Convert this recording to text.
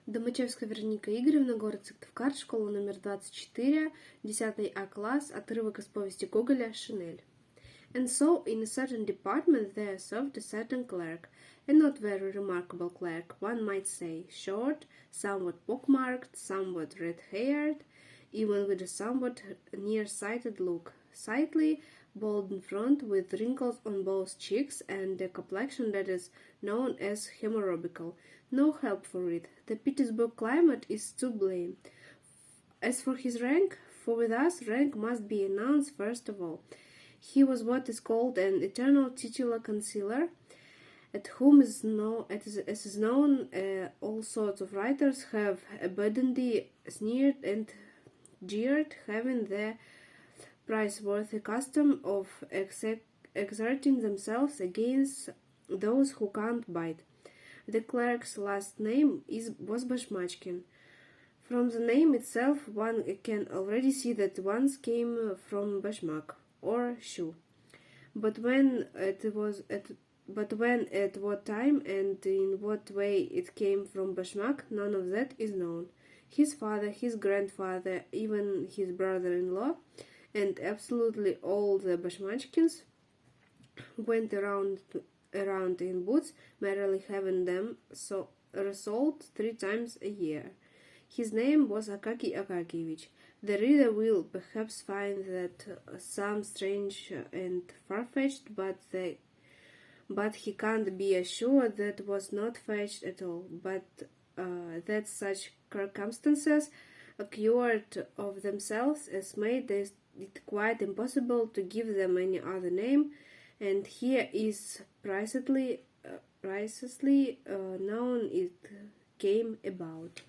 Домачевская Вероника Игоревна, город Сыктывкар, школа номер 24, 10 А класс, отрывок из повести Гоголя «Шинель». And so, in a certain department there served a certain clerk, a not very remarkable clerk, one might say, short, somewhat pockmarked, somewhat red-haired, even with a somewhat near-sighted look, sightly, bald in front, with wrinkles on both cheeks, and a complexion that is known as hemorrhagical. No help for it. The Petersburg climate is to blame. As for his rank, for with us rank must be announced first of all. He was what is called an eternal titular concealer, at whom as is known, all sorts of writers have abundantly sneered and jeered, having the price-worthy custom of exerting themselves against those who can't bite. The clerk's last name was Bashmachkin. From the name itself, one can already see that once came from Bashmak, or shoe. But when, at what time, and in what way it came from Bashmak, none of that is known. His father, his grandfather, even his brother-in-law, and absolutely all the Bashmachkins went around in boots, merely having them resoled 3 times a year. His name was Akaki Akakievich. The reader will perhaps find that some strange and far-fetched, but he can't be assured that was not fetched at all, but that such circumstances occurred of themselves as made it quite impossible to give them any other name, and here is precisely known it came about.